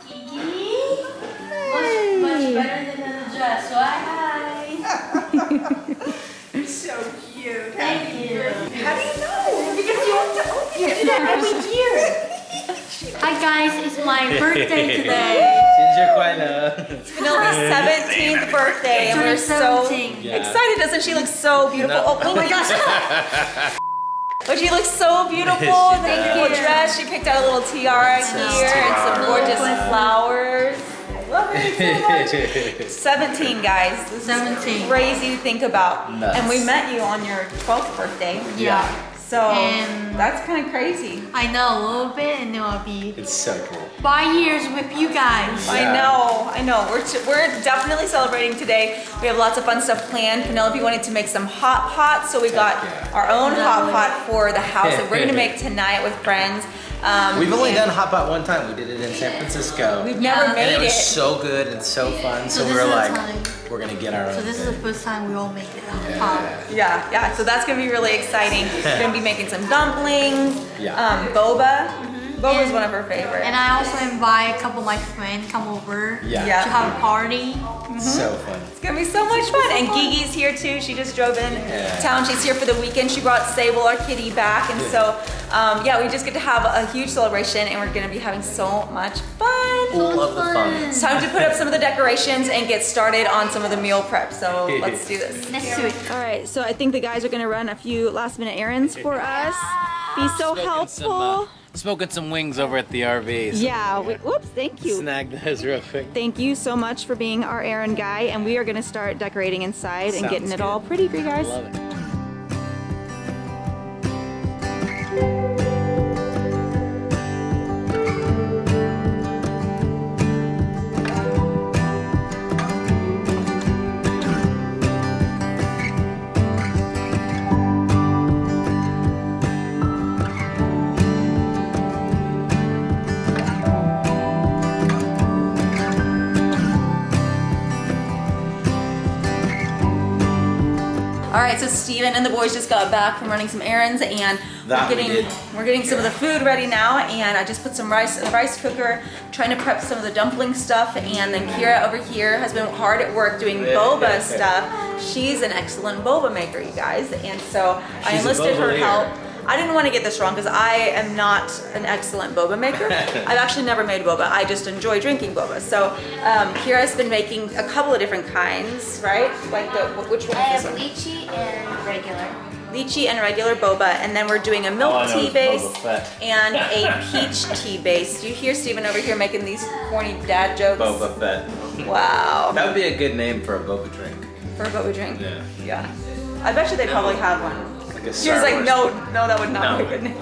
Kiki? Much better than the dress, right? Hi. So cute. Thank you. How do you know? Because you have to open it. You do that every year. Hi guys, it's my birthday today. It's Penelope's 17th birthday, and we're so excited. Doesn't she look so beautiful? No. Oh my gosh. But she looks so beautiful in the beautiful dress. She picked out a little tiara here and some gorgeous flowers. I love it so much. 17, guys. This 17. Is crazy to think about. Nuts. And we met you on your 12th birthday. Yeah. So that's kind of crazy. I know, a little bit, and then I'll be. It's so cool. 5 years with you guys. Yeah. I know. We're definitely celebrating today. We have lots of fun stuff planned. Penelope wanted to make some hot pot, so we got our own hot pot for the house that we're gonna make tonight with friends. We've only done hot pot one time. We did it in San Francisco. We've never made it. And it was so good and so fun. So we were like, we're gonna get our own. So this is the first time we all make it hot pot. Yeah. So that's gonna be really exciting. We're gonna be making some dumplings. Boba. Boba is one of her favorites. And I also invite a couple of my friends come over to have a party. So fun. It's gonna be so much fun. And Gigi's here too. She just drove in town. She's here for the weekend. She brought Sable, our kitty, back. And so, we just get to have a huge celebration, and we're gonna be having so much fun. All of the fun. It's time to put up some of the decorations and get started on some of the meal prep. So let's do this. Let's do it. All right, so I think the guys are gonna run a few last minute errands for us. Be so helpful. Smoking some wings over at the RV. So whoops, thank you. Snag those real quick. Thank you so much for being our errand guy, and we are gonna start decorating inside and getting it all pretty for you guys. Love it. All right, so Steven and the boys just got back from running some errands, and we're getting some of the food ready now. And I just put some rice in the rice cooker, trying to prep some of the dumpling stuff. And then Kira over here has been hard at work doing boba stuff. She's an excellent boba maker, you guys. And so I enlisted her help. I didn't want to get this wrong because I am not an excellent boba maker. I've actually never made boba. I just enjoy drinking boba. So Kira's been making a couple of different kinds, right? Like which one is this one? Lychee and regular. Lychee and regular boba, and then we're doing a milk tea base and a peach tea base. Do you hear Steven over here making these corny dad jokes? Boba Fett. Wow. That would be a good name for a boba drink. For a boba drink? Yeah. I bet you they probably have one. Like she was like, no, that would not be a good name.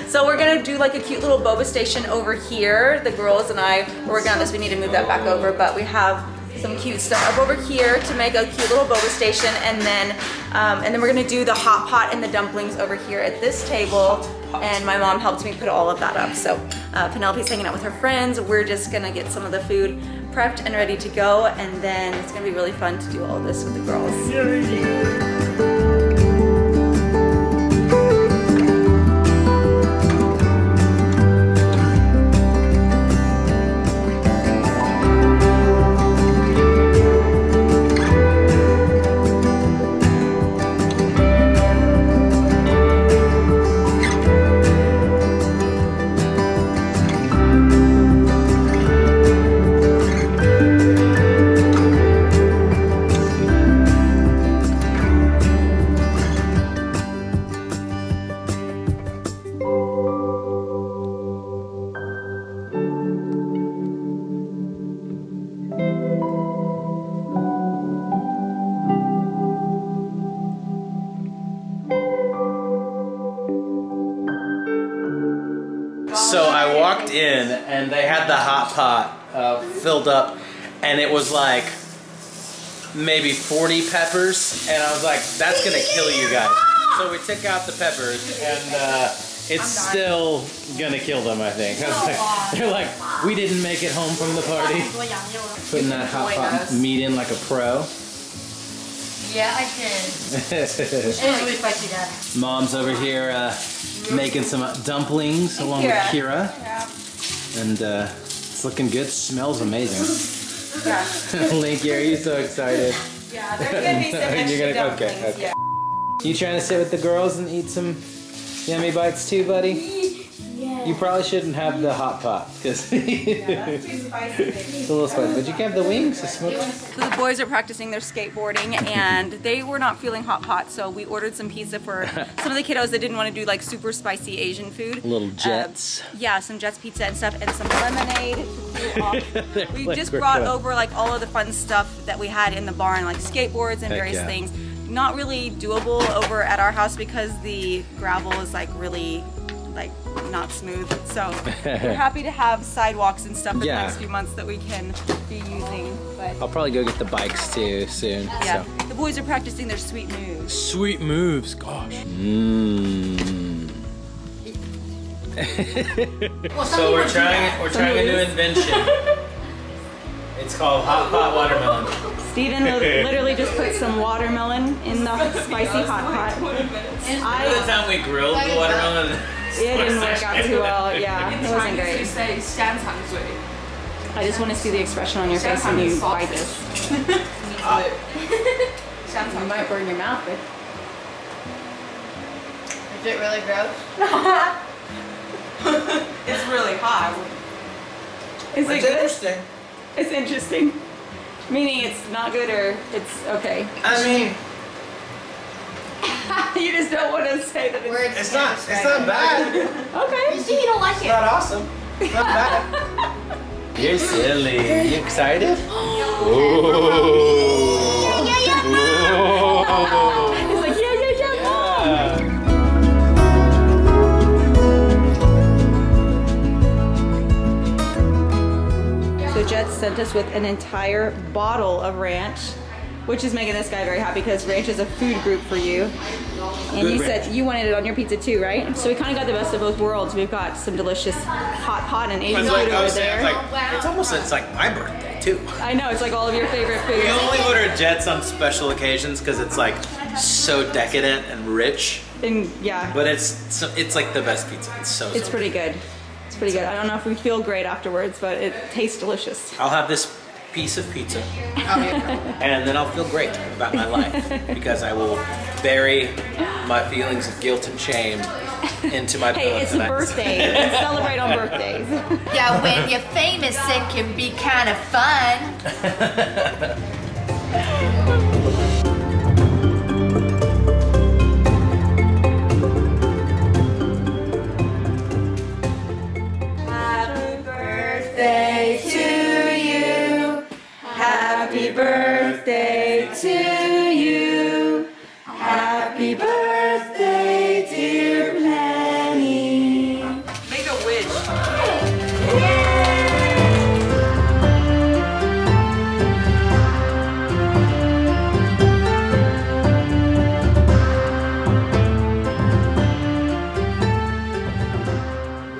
So we're gonna do like a cute little boba station over here. The girls and I are working on this. We need to move that back over, but we have some cute stuff up over here to make a cute little boba station, and then we're gonna do the hot pot and the dumplings over here at this table. And my mom helped me put all of that up. So Penelope's hanging out with her friends. We're just gonna get some of the food prepped and ready to go, and then it's gonna be really fun to do all of this with the girls. So I walked in and they had the hot pot filled up, and it was like maybe 40 peppers, and I was like, that's gonna kill you guys. So we took out the peppers, and it's still gonna kill them, I think. They're like, we didn't make it home from the party. Putting that hot pot meat in like a pro. Yeah, I did. It was really spicy, Dad. Mom's over here making some dumplings along with Kira. Yeah. And It's looking good. Smells amazing. Yeah. Linky, are you so excited? Yeah, there's gonna be some extra dumplings. Okay. Yeah. You trying to sit with the girls and eat some yummy bites too, buddy? Yeah. You probably shouldn't have the hot pot because Yeah, that's too spicy. it's a little spicy. But you can have the wings. So the boys are practicing their skateboarding and they were not feeling hot pot, so we ordered some pizza for some of the kiddos that didn't want to do like super spicy Asian food. Little Jets. Yeah, some Jets pizza and stuff, and some lemonade to cool off. We Like just we're brought good. over like all of the fun stuff that we had in the barn, like skateboards and Heck various yeah. things. Not really doable over at our house because the gravel is like really like not smooth. So we're happy to have sidewalks and stuff in the next few months that we can be using. But I'll probably go get the bikes too soon. yeah, So. the boys are practicing their sweet moves. Sweet moves, gosh. Mmm. So we're trying a new invention. It's called hot pot watermelon. Steven literally just put some watermelon in the spicy hot pot. By the time we grilled the watermelon, It didn't work out too well. Yeah, it wasn't great. I just want to see the expression on your face when you bite this. You might burn your mouth, but Is it really gross? it's really hot. Is it it's good? interesting. It's interesting. Meaning it's not good or it's okay. I mean, You just don't want to say that it's it's not bad. okay. You see, you don't like It's it. not awesome. It's not bad. You're silly. You excited? Ooh. Yeah, yeah. It's like yeah, Mom. So Jet sent us with an entire bottle of ranch, which is making this guy very happy because ranch is a food group for you. And Good you ranch. said you wanted it on your pizza too, right? So we kind of got the best of both worlds. We've got some delicious hot pot and Asian It's food like I over was saying, there. it's like my birthday too. I know, it's like all of your favorite We foods. only order Jets on special occasions because it's like so decadent and rich. And yeah, But it's like the best pizza. It's so pretty good. It's pretty good. I don't know if we feel great afterwards, but it tastes delicious. I'll have this piece of pizza and then I'll feel great about my life because I will bury my feelings of guilt and shame into my pillow Hey, it's a tonight. birthday. We can celebrate on birthdays. Yeah, when you're famous, it can be kind of fun. Happy birthday to you. Happy birthday to you. Happy birthday, dear Penny. Make a wish.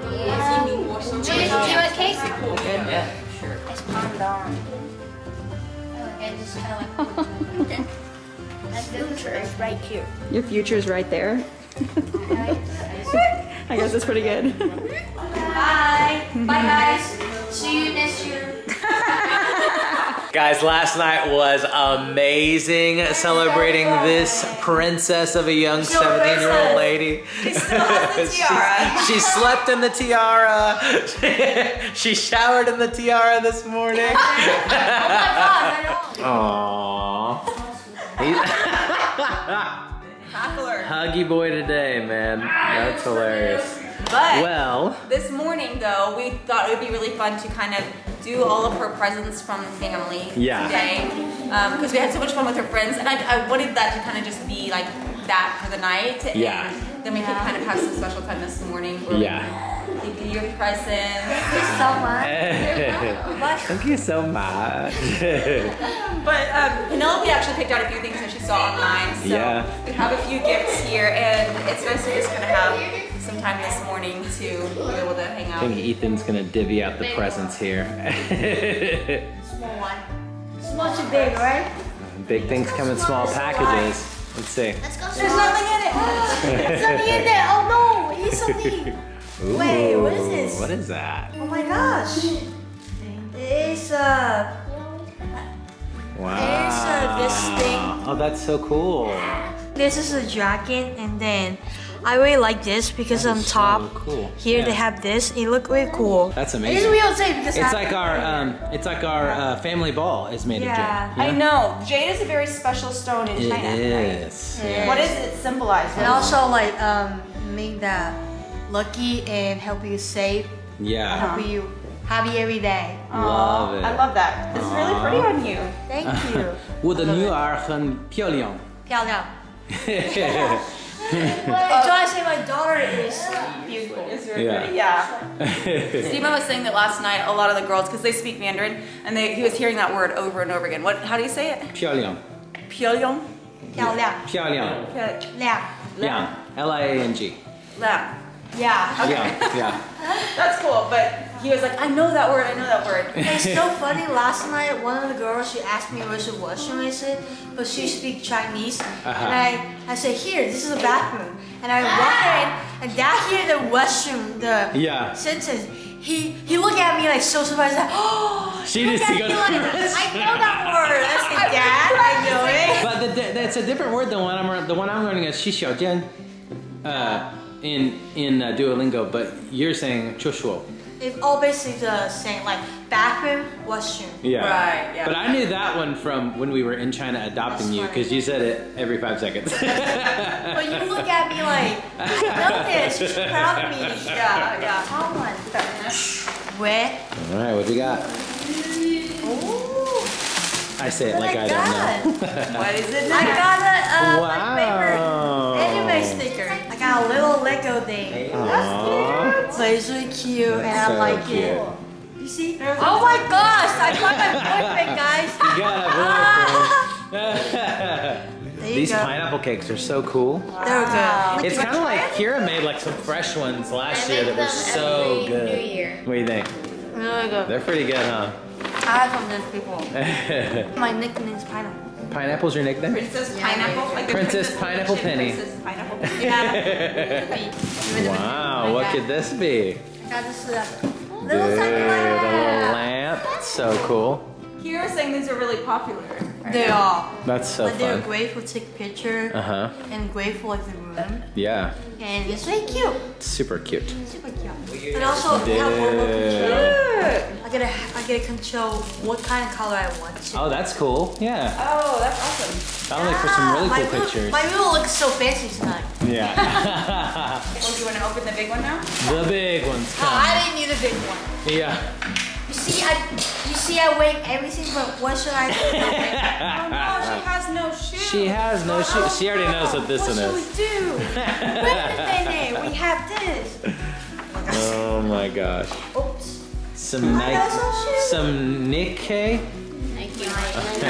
Do you want cake? Yeah. It's palm down. Okay, just my future is right here. Your future's right there. I guess that's pretty good. Bye. Bye, guys. See you next year. Guys, last night was amazing celebrating this princess of a young 17-year-old lady. She still has the tiara. She slept in the tiara. She showered in the tiara this morning. Oh my God, Aww. Huggy boy today, man. That's hilarious. But Well, this morning, though, we thought it would be really fun to kind of do all of her presents from the family today. Because we had so much fun with her friends, and I wanted that to kind of just be like that for the night. Yeah. And then we could kind of have some special time this morning where we give you your presents. Thank you so much. thank you so much. But Penelope actually picked out a few things that she saw online. So we have a few gifts here, and it's nice to just kind of have some time this morning to be able to hang I out. think Ethan's gonna divvy out the presents here. Small one. Small to big, right? Big things come in small packages. Let's see. Let's go. There's nothing in it. There's nothing in there. Oh no, it is something. Ooh, Wait, what is this? What is that? Oh my gosh. Oh, that's so cool. This is a jacket, and then I really like this because on top so cool. here they have this. It look really cool. That's It is amazing. real safe because It's like our family ball is made of jade. I know. Jade is a very special stone in China. It Right? is. Yeah. What does it symbolize? and also like make that lucky and help you save, Yeah. help you happy every day. Love it. I love that. It's really pretty on you. Thank you. 我的女儿很漂亮。漂亮. So I say my daughter is beautiful. It's very Yeah. pretty. Yeah. Steven was saying that last night. A lot of the girls, because they speak Mandarin, and he was hearing that word over and over again. How do you say it? 漂亮。 Pyongyang. 漂亮. 漂亮。亮. Yang. L-I-A-N-G. Yeah. Yeah. Yeah. That's cool. But he was like, I know that word. I know that word. It's so funny. Last night, one of the girls, she asked me where's the washroom is it, but she speaks Chinese, and I said, here, this is the bathroom, and I walk in, and Dad hear the washroom, the sentence. He looked at me like so surprised, like, oh, She just look at me like, I know that word. I said, Dad, I know it. But that's a different word than the one I'm learning is 洗手间 in Duolingo, but you're saying 厕所. It's all basically the same, like bathroom, washroom. Yeah. Right, yeah. But I knew that one from when we were in China adopting That's you, funny. because you said it every 5 seconds. But you look at me like, I know this. You should proud of me. Yeah. How one? Where? All right, what you got? Ooh. I say it like I don't know. What is it? I got a Wow. my favorite anime sticker. I got a little Lego thing. Aww. So it's really cute, and I So like cute. it. You see? Oh my gosh! I got my boyfriend, guys. You got a boyfriend. There you These go. pineapple cakes are so cool. They're good. It's kind of like Kira made like some fresh ones last year that were so good. What do you think? Really good. They're pretty good, huh? I from these people. My nickname is Pineapple. Pineapple's your nickname? Princess Pineapple? Like the Princess Pineapple Penny. Princess Pineapple. Yeah. Wow, what could this be? I got this Dude, little a tiny little lamp. So cool. Kira was saying these are really popular. They are. That's so But they're fun. great for take picture and great for like the room. Yeah, And it's very cute. super cute. Super cute. And also we have remote control. I get to control what kind of color I want to. Oh, that's cool. Yeah. Oh, that's awesome. That'll make for some really my cool room, pictures. My room looks so fancy tonight. Yeah. Well, do you want to open the big one now? The big ones Oh, come. I didn't need a big one. Yeah. You see, I weigh everything, but what should I do? Oh no, she has no shoes. She has no shoes. She already knows what this one What is. should we do? Wait a minute, we have this. Oh my gosh. Oops. Some I got some shoes. some Nikkei.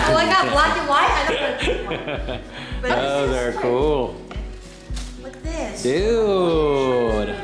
Oh, I got black and white. I don't want a pink one. But Oh, this they're is cool. Look at this. Dude.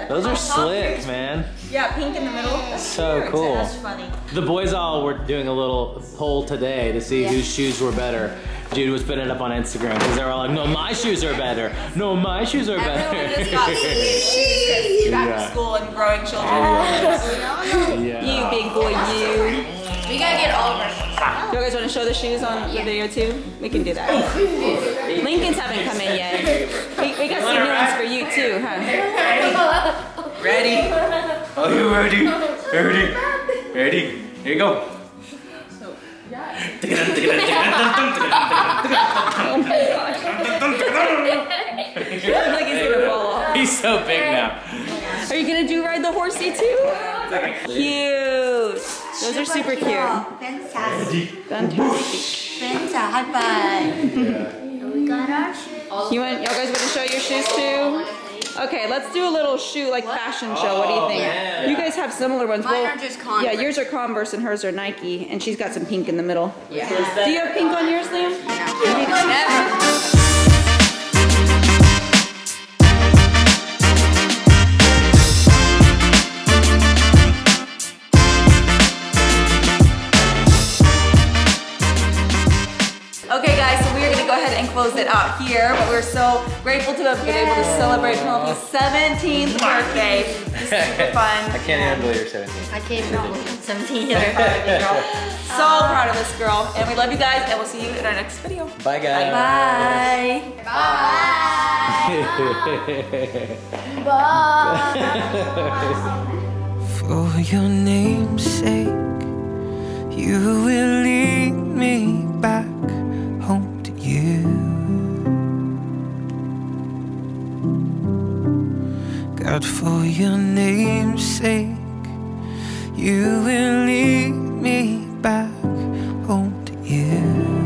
Those are Oh, slick, man. Yeah, pink in the middle. That's So cute. cool. That's funny. The boys all were doing a little poll today to see whose shoes were better. Jude was putting it up on Instagram because they were all like, no, my shoes are better. No, my shoes are Everyone just better. got new shoes because back Yeah. to school and growing children. Yeah. You big boy, you. We gotta get all of our shoes. You guys want to show the shoes on the video too? We can do that. Lincoln's haven't come in yet. We got some new ones for you too, huh? Ready? Are you ready? Ready? Ready? Here you go. Oh my gosh. Like he's gonna fall off. He's so big now. Are you gonna do ride the horsey too? Cute. Those are super cute. Fantastic. Fantastic. Fantastic. High five. We got our shoes. Y'all guys want to show your shoes too? Okay, let's do a little shoe like fashion show. What do you think? man. You guys have similar ones. Mine are just Converse. Yeah, yours are Converse and hers are Nike, and she's got some pink in the middle. Yeah. Do you have pink on yours, Liam? Yeah. Okay guys, so we are gonna go ahead and close it out here. But we're so grateful to have been able to celebrate Penelope's 17th birthday. This is super fun. I can't even believe you're 17. I can't even believe I'm 17 either. So proud of this girl. And we love you guys, and we'll see you in our next video. Bye, guys. Bye. For your name's sake, you will lead me back home to you. God, for your name's sake, you will lead me back home to you.